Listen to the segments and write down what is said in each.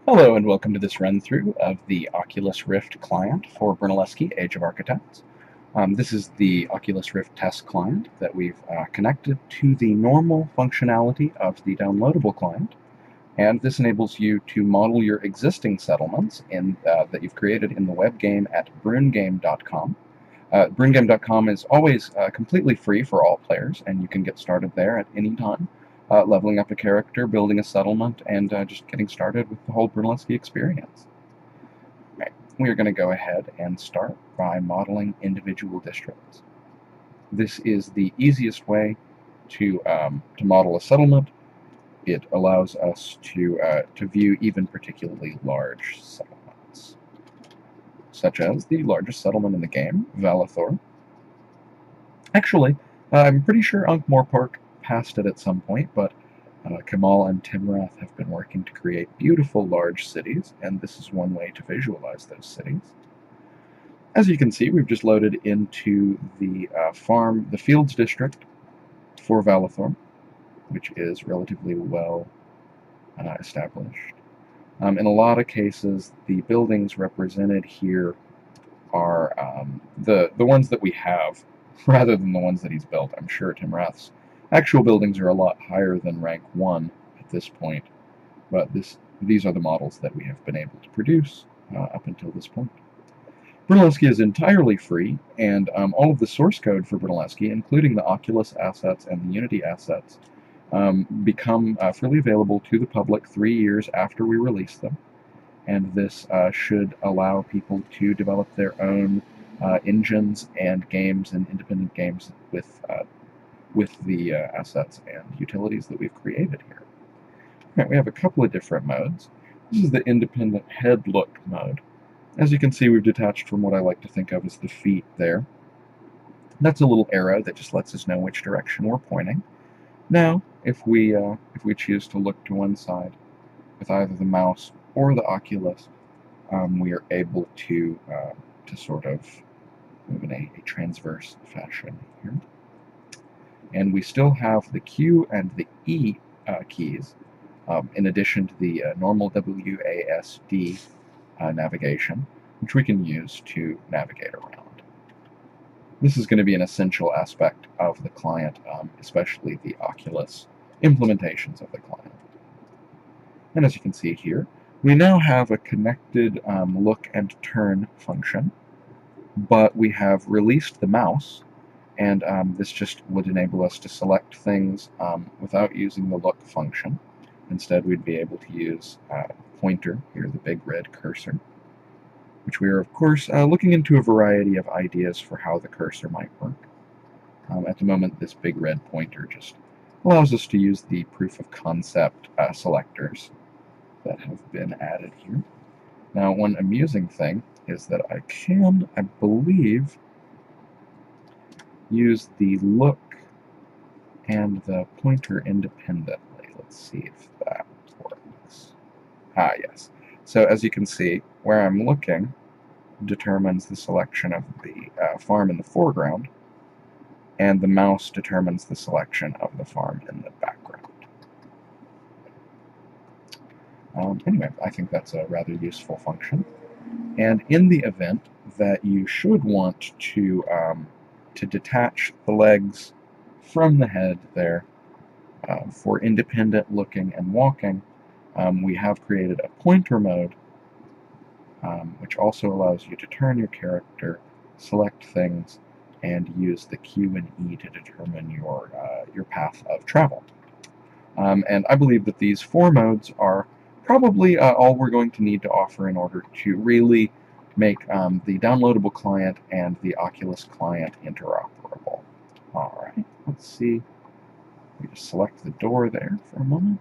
Hello and welcome to this run-through of the Oculus Rift client for Brunelleschi Age of Architects. This is the Oculus Rift test client that we've connected to the normal functionality of the downloadable client, and this enables you to model your existing settlements that you've created in the web game at brungame.com. Brungame.com is always completely free for all players, and you can get started there at any time, leveling up a character, building a settlement, and just getting started with the whole Brunelleschi experience. Right. We are going to go ahead and start by modeling individual districts. This is the easiest way to model a settlement. It allows us to view even particularly large settlements, such as the largest settlement in the game, Valethor. Actually, I'm pretty sure Ankh-Morpork passed it at some point, but Kamal and Timrath have been working to create beautiful large cities, and this is one way to visualize those cities. As you can see, we've just loaded into the the Fields District for Valethor, which is relatively well established. In a lot of cases, the buildings represented here are the ones that we have, rather than the ones that he's built. I'm sure Timrath's actual buildings are a lot higher than rank 1 at this point, but these are the models that we have been able to produce up until this point. Brunelleschi is entirely free, and all of the source code for Brunelleschi, including the Oculus assets and the Unity assets, become freely available to the public 3 years after we release them. And this should allow people to develop their own engines and games and independent games with the assets and utilities that we've created here. Right, we have a couple of different modes. This is the independent head look mode. As you can see, we've detached from what I like to think of as the feet there. That's a little arrow that just lets us know which direction we're pointing. Now, if we choose to look to one side with either the mouse or the Oculus, we are able to sort of move in a transverse fashion here. And we still have the Q and the E keys, in addition to the normal WASD navigation, which we can use to navigate around. This is going to be an essential aspect of the client, especially the Oculus implementations of the client. And as you can see here, we now have a connected look and turn function, but we have released the mouse, and this just would enable us to select things without using the look function. Instead, we'd be able to use pointer, here the big red cursor, which we are, of course, looking into a variety of ideas for how the cursor might work. At the moment, this big red pointer just allows us to use the proof of concept selectors that have been added here. Now, one amusing thing is that I can, I believe, use the look and the pointer independently. Let's see if that works. Ah, yes. So as you can see, where I'm looking determines the selection of the farm in the foreground, and the mouse determines the selection of the farm in the background. Anyway, I think that's a rather useful function. And in the event that you should want to detach the legs from the head there for independent looking and walking, we have created a pointer mode, which also allows you to turn your character, select things, and use the Q and E to determine your path of travel. And I believe that these 4 modes are probably all we're going to need to offer in order to really make the downloadable client and the Oculus client interoperable. Alright, let's see. We just select the door there for a moment.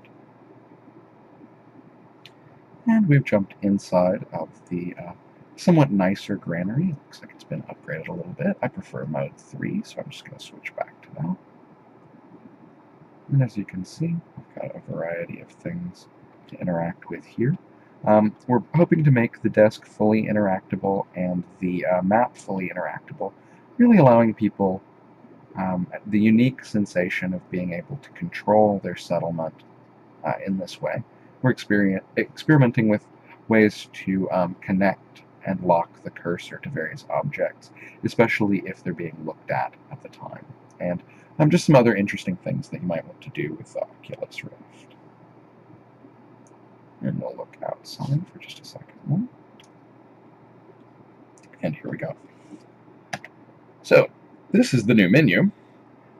And we've jumped inside of the somewhat nicer granary. It looks like it's been upgraded a little bit. I prefer mode 3, so I'm just going to switch back to that. And as you can see, we've got a variety of things to interact with here. We're hoping to make the desk fully interactable and the map fully interactable, really allowing people the unique sensation of being able to control their settlement in this way. We're experimenting with ways to connect and lock the cursor to various objects, especially if they're being looked at the time. And just some other interesting things that you might want to do with the Oculus Rift. And we'll look outside for just a second. And here we go. So this is the new menu.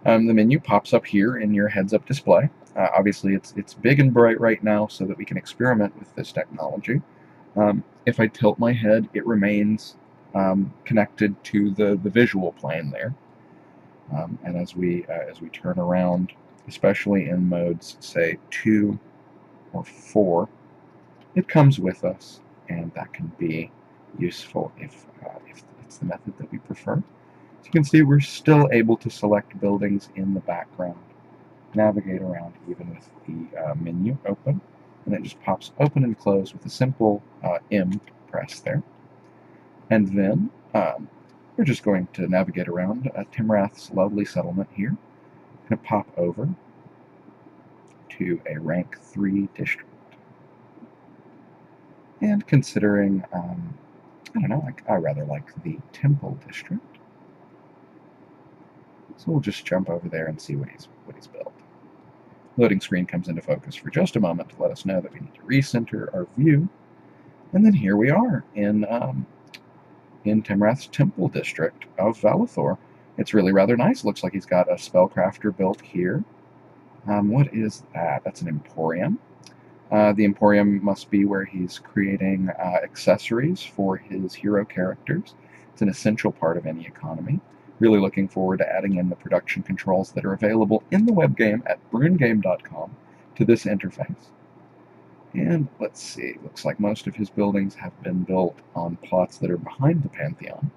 The menu pops up here in your heads-up display. Obviously, it's big and bright right now so that we can experiment with this technology. If I tilt my head, it remains connected to the visual plane there. And as we turn around, especially in modes, say 2 or 4, it comes with us, and that can be useful if it's the method that we prefer. As you can see, we're still able to select buildings in the background, navigate around even with the menu open, and it just pops open and close with a simple M press there. And then we're just going to navigate around Timrath's lovely settlement here. I'm going to pop over to a rank 3 district. And considering, I don't know, I rather like the Temple district. So we'll just jump over there and see what he's built. Loading screen comes into focus for just a moment to let us know that we need to recenter our view. And then here we are in Timrath's Temple district of Valethor. It's really rather nice. Looks like he's got a spellcrafter built here. What is that? That's an emporium. The emporium must be where he's creating accessories for his hero characters. It's an essential part of any economy. Really looking forward to adding in the production controls that are available in the web game at brunegame.com to this interface. And let's see, looks like most of his buildings have been built on plots that are behind the Pantheon.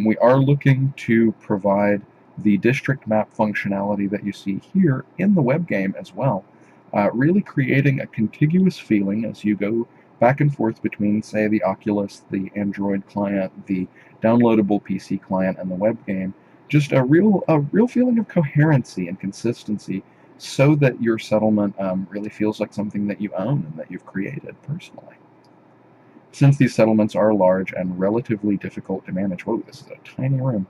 We are looking to provide the district map functionality that you see here in the web game as well, really creating a contiguous feeling as you go back and forth between, say, the Oculus, the Android client, the downloadable PC client, and the web game. Just a real feeling of coherency and consistency, so that your settlement really feels like something that you own and that you've created personally. Since these settlements are large and relatively difficult to manage, whoa, this is a tiny room.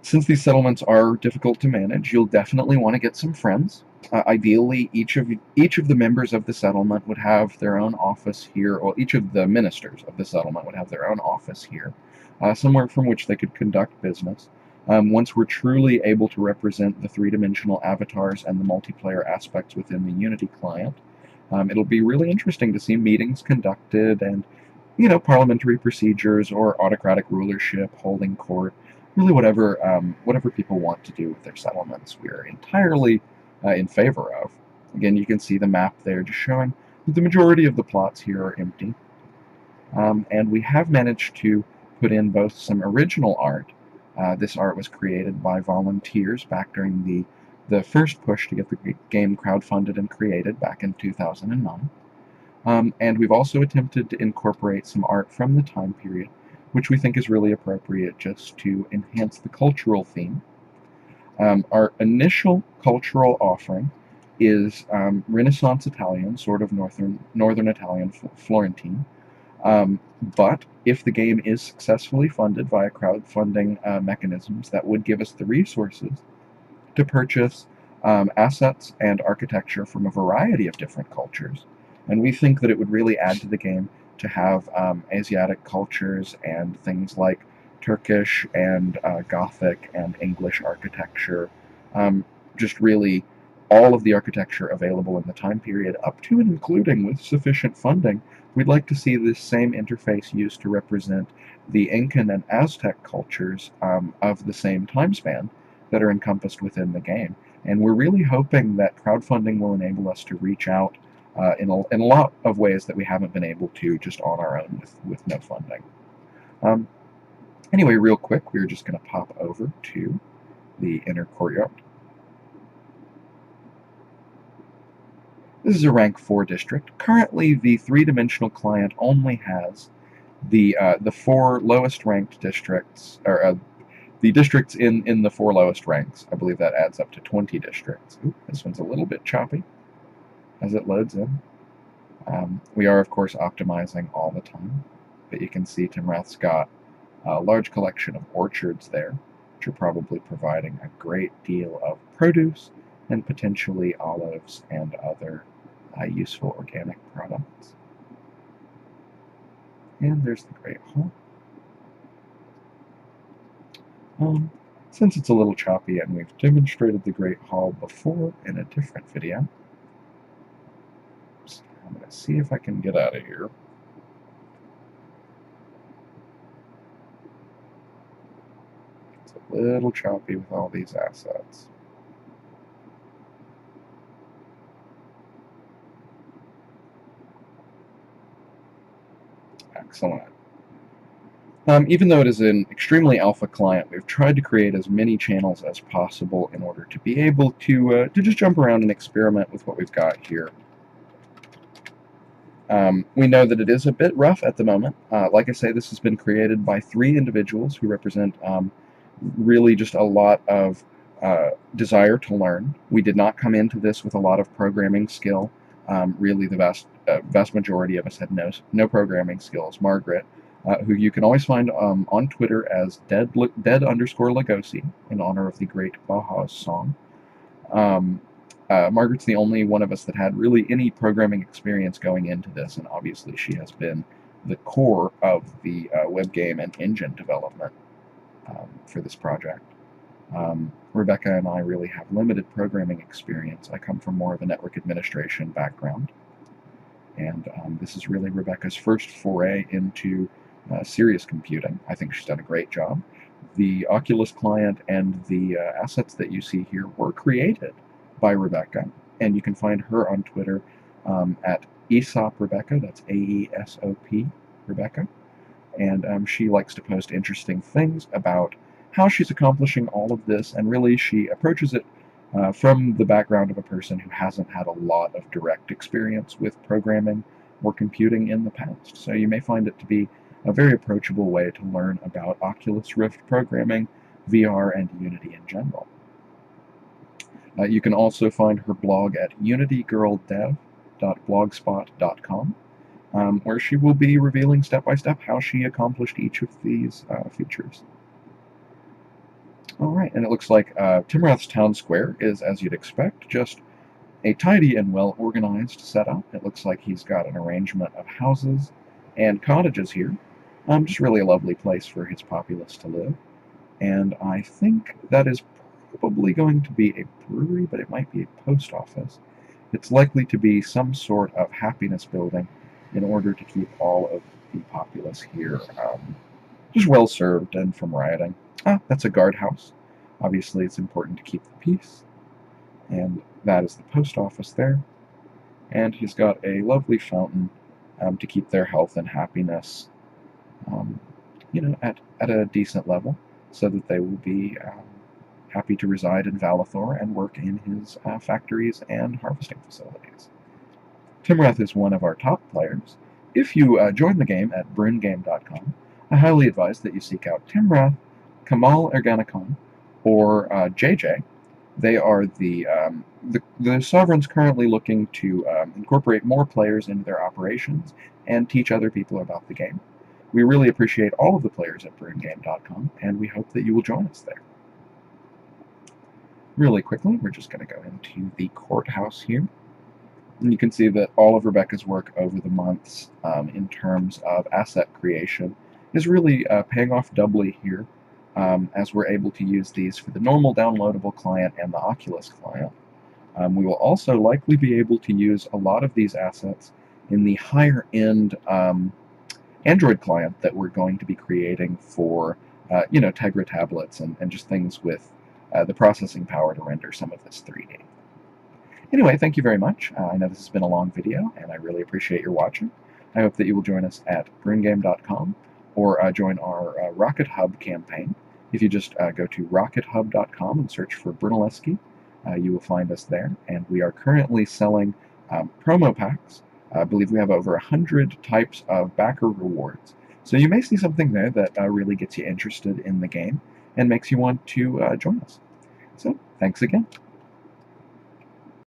Since these settlements are difficult to manage, you'll definitely want to get some friends. Ideally, each of the members of the settlement would have their own office here, or each of the ministers of the settlement would have their own office here, somewhere from which they could conduct business. Once we're truly able to represent the three-dimensional avatars and the multiplayer aspects within the Unity client, it'll be really interesting to see meetings conducted and, parliamentary procedures or autocratic rulership, holding court, really whatever people want to do with their settlements. We are entirely in favor of. Again, you can see the map there just showing that the majority of the plots here are empty. And we have managed to put in both some original art. This art was created by volunteers back during the first push to get the game crowdfunded and created back in 2009. And we've also attempted to incorporate some art from the time period, which we think is really appropriate just to enhance the cultural theme. Our initial cultural offering is Renaissance Italian, sort of Northern Italian, Florentine. But if the game is successfully funded via crowdfunding mechanisms, that would give us the resources to purchase assets and architecture from a variety of different cultures. And we think that it would really add to the game to have Asiatic cultures and things like Turkish and Gothic and English architecture, just really all of the architecture available in the time period, up to and including, with sufficient funding, we'd like to see this same interface used to represent the Incan and Aztec cultures of the same time span that are encompassed within the game. And we're really hoping that crowdfunding will enable us to reach out in a lot of ways that we haven't been able to just on our own with no funding. Anyway, real quick, we're just going to pop over to the inner courtyard. This is a rank 4 district. Currently, the three-dimensional client only has the 4 lowest ranked districts, or the districts in the 4 lowest ranks. I believe that adds up to 20 districts. Ooh, this one's a little bit choppy as it loads in. We are, of course, optimizing all the time, but you can see Timrath's got a large collection of orchards there, which are probably providing a great deal of produce and potentially olives and other useful organic products. And there's the Great Hall. Since it's a little choppy and we've demonstrated the Great Hall before in a different video, I'm going to see if I can get out of here. It's a little choppy with all these assets. Excellent. Even though it is an extremely alpha client, we've tried to create as many channels as possible in order to be able to just jump around and experiment with what we've got here. We know that it is a bit rough at the moment. Like I say, this has been created by 3 individuals who represent really just a lot of desire to learn. We did not come into this with a lot of programming skill. Really, the vast majority of us had no programming skills. Margaret, who you can always find on Twitter as dead_Lugosi, in honor of the great Baja's song. Margaret's the only one of us that had really any programming experience going into this, and obviously she has been the core of the web game and engine development for this project. Rebecca and I really have limited programming experience. I come from more of a network administration background, and this is really Rebecca's first foray into serious computing. I think she's done a great job. The Oculus client and the assets that you see here were created by Rebecca, and you can find her on Twitter at Aesop Rebecca. That's AESOP Rebecca, and she likes to post interesting things about how she's accomplishing all of this, and really she approaches it from the background of a person who hasn't had a lot of direct experience with programming or computing in the past. So you may find it to be a very approachable way to learn about Oculus Rift programming, VR, and Unity in general. You can also find her blog at unitygirldev.blogspot.com, where she will be revealing step-by-step how she accomplished each of these features. Alright, and it looks like Timrath's town square is, as you'd expect, just a tidy and well-organized setup. It looks like he's got an arrangement of houses and cottages here. Just really a lovely place for his populace to live. And I think that is probably going to be a brewery, but it might be a post office. It's likely to be some sort of happiness building in order to keep all of the populace here just well served and from rioting. That's a guardhouse. Obviously, it's important to keep the peace. And that is the post office there. And he's got a lovely fountain to keep their health and happiness, at a decent level, so that they will be happy to reside in Valethor and work in his factories and harvesting facilities. Timrath is one of our top players. If you join the game at brungame.com, I highly advise that you seek out Timrath, Kamal Erganakon, or JJ. They are the sovereigns currently looking to incorporate more players into their operations and teach other people about the game. We really appreciate all of the players at brungame.com, and we hope that you will join us there. Really quickly, we're just going to go into the courthouse here. And you can see that all of Rebecca's work over the months in terms of asset creation is really paying off doubly here, as we're able to use these for the normal downloadable client and the Oculus client. We will also likely be able to use a lot of these assets in the higher-end Android client that we're going to be creating for, Tegra tablets and just things with the processing power to render some of this 3D. Anyway, thank you very much. I know this has been a long video, and I really appreciate your watching. I hope that you will join us at brungame.com or join our Rocket Hub campaign. If you just go to rockethub.com and search for Brunelleschi, you will find us there. And we are currently selling promo packs. I believe we have over 100 types of backer rewards. So you may see something there that really gets you interested in the game and makes you want to join us. So, thanks again.